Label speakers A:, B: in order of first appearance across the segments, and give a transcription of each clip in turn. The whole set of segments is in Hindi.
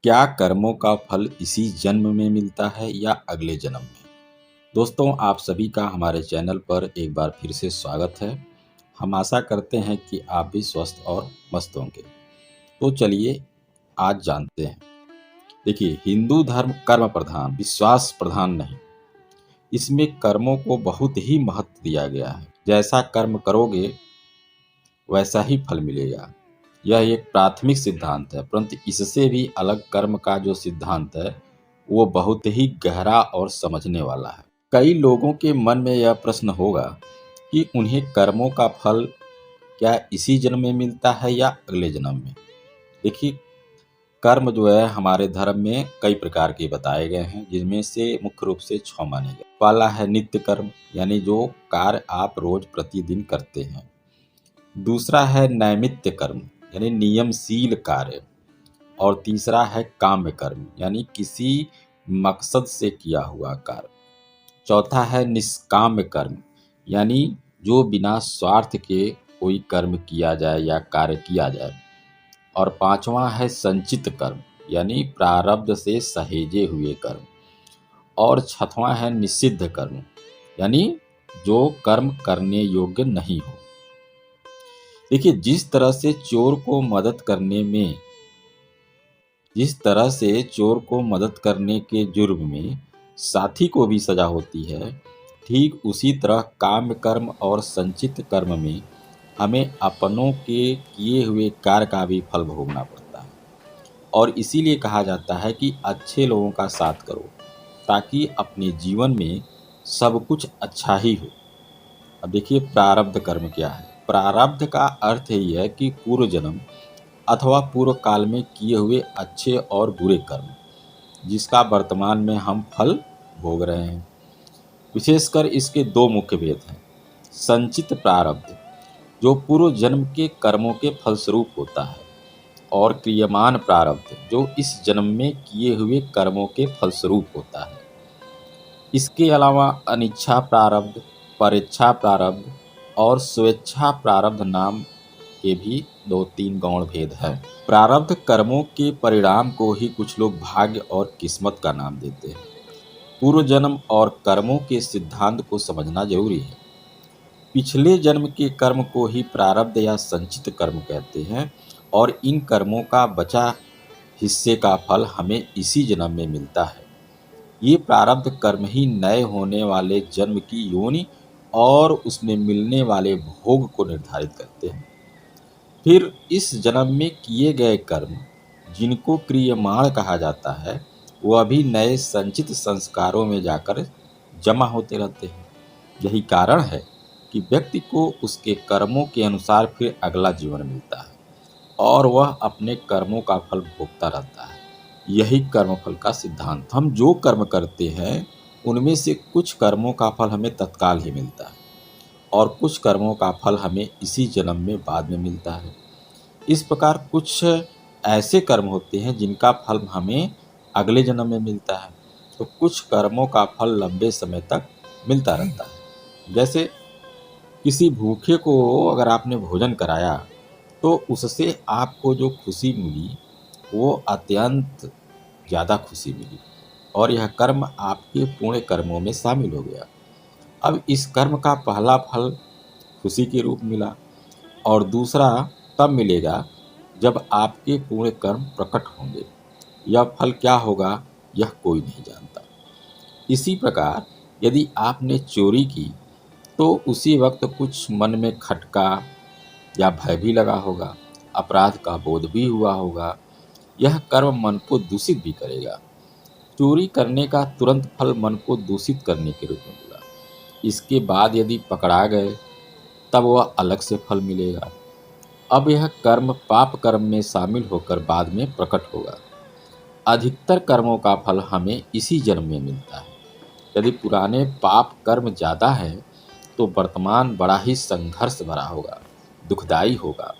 A: क्या कर्मों का फल इसी जन्म में मिलता है या अगले जन्म में? दोस्तों, आप सभी का हमारे चैनल पर एक बार फिर से स्वागत है। हम आशा करते हैं कि आप भी स्वस्थ और मस्त होंगे। तो चलिए आज जानते हैं। देखिए, हिंदू धर्म कर्म प्रधान, विश्वास प्रधान नहीं। इसमें कर्मों को बहुत ही महत्व दिया गया है। जैसा कर्म करोगे वैसा ही फल मिलेगा। यह एक प्राथमिक सिद्धांत है, परंतु इससे भी अलग कर्म का जो सिद्धांत है वो बहुत ही गहरा और समझने वाला है। कई लोगों के मन में यह प्रश्न होगा कि उन्हें कर्मों का फल क्या इसी जन्म में मिलता है या अगले जन्म में। देखिए, कर्म जो है हमारे धर्म में कई प्रकार के बताए गए हैं, जिनमें से मुख्य रूप से 6 माने गए। पहला है नित्य कर्म, यानी जो कार्य आप रोज प्रतिदिन करते हैं। दूसरा है नैमित्तिक कर्म, यानी नियमशील कार्य। और तीसरा है काम्य कर्म, यानी किसी मकसद से किया हुआ कार्य। चौथा है निष्काम्य कर्म, यानी जो बिना स्वार्थ के कोई कर्म किया जाए या कार्य किया जाए। और पांचवा है संचित कर्म, यानी प्रारब्ध से सहेजे हुए कर्म। और छठवां है निषिद्ध कर्म, यानी जो कर्म करने योग्य नहीं हो। देखिए, जिस तरह से चोर को मदद करने के जुर्म में साथी को भी सजा होती है, ठीक उसी तरह काम्य कर्म और संचित कर्म में हमें अपनों के किए हुए कार्य का भी फल भोगना पड़ता है। और इसीलिए कहा जाता है कि अच्छे लोगों का साथ करो, ताकि अपने जीवन में सब कुछ अच्छा ही हो। अब देखिए, प्रारब्ध कर्म क्या है। प्रारब्ध का अर्थ ही है कि पूर्व जन्म अथवा पूर्व काल में किए हुए अच्छे और बुरे कर्म, जिसका वर्तमान में हम फल भोग रहे हैं। विशेषकर इसके दो मुख्य भेद हैं। संचित प्रारब्ध, जो पूर्व जन्म के कर्मों के फलस्वरूप होता है, और क्रियमान प्रारब्ध, जो इस जन्म में किए हुए कर्मों के फलस्वरूप होता है। इसके अलावा अनिच्छा प्रारब्ध, परेच्छा प्रारब्ध और स्वेच्छा प्रारब्ध नाम के भी 2-3 गौण भेद हैं। प्रारब्ध कर्मों के परिणाम को ही कुछ लोग भाग्य और किस्मत का नाम देते हैं। पूर्व जन्म और कर्मों के सिद्धांत को समझना जरूरी है। पिछले जन्म के कर्म को ही प्रारब्ध या संचित कर्म कहते हैं, और इन कर्मों का बचा हिस्से का फल हमें इसी जन्म में मिलता है। ये प्रारब्ध कर्म ही नए होने वाले जन्म की योनि और उसमें मिलने वाले भोग को निर्धारित करते हैं। फिर इस जन्म में किए गए कर्म, जिनको क्रियमाण कहा जाता है, वह भी नए संचित संस्कारों में जाकर जमा होते रहते हैं। यही कारण है कि व्यक्ति को उसके कर्मों के अनुसार फिर अगला जीवन मिलता है, और वह अपने कर्मों का फल भोगता रहता है। यही कर्मफल का सिद्धांत। हम जो कर्म करते हैं उनमें से कुछ कर्मों का फल हमें तत्काल ही मिलता है, और कुछ कर्मों का फल हमें इसी जन्म में बाद में मिलता है। इस प्रकार कुछ ऐसे कर्म होते हैं जिनका फल हमें अगले जन्म में मिलता है, तो कुछ कर्मों का फल लंबे समय तक मिलता रहता है। जैसे किसी भूखे को अगर आपने भोजन कराया, तो उससे आपको जो खुशी मिली वो अत्यंत ज़्यादा खुशी मिली, और यह कर्म आपके पुण्य कर्मों में शामिल हो गया। अब इस कर्म का पहला फल खुशी के रूप मिला, और दूसरा तब मिलेगा जब आपके पुण्य कर्म प्रकट होंगे। यह फल क्या होगा, यह कोई नहीं जानता। इसी प्रकार यदि आपने चोरी की, तो उसी वक्त कुछ मन में खटका या भय भी लगा होगा, अपराध का बोध भी हुआ होगा। यह कर्म मन को दूषित भी करेगा। चोरी करने का तुरंत फल मन को दूषित करने के रूप में मिला। इसके बाद यदि पकड़ा गए, तब वह अलग से फल मिलेगा। अब यह कर्म पाप कर्म में शामिल होकर बाद में प्रकट होगा। अधिकतर कर्मों का फल हमें इसी जन्म में मिलता है। यदि पुराने पाप कर्म ज़्यादा है, तो वर्तमान बड़ा ही संघर्ष भरा होगा, दुखदायी होगा।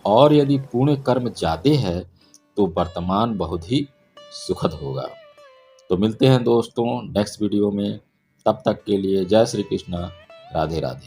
A: और यदि पुण्य कर्म ज़्यादा है, तो वर्तमान बहुत ही सुखद होगा। तो मिलते हैं दोस्तों नेक्स्ट वीडियो में। तब तक के लिए जय श्री कृष्ण, राधे राधे।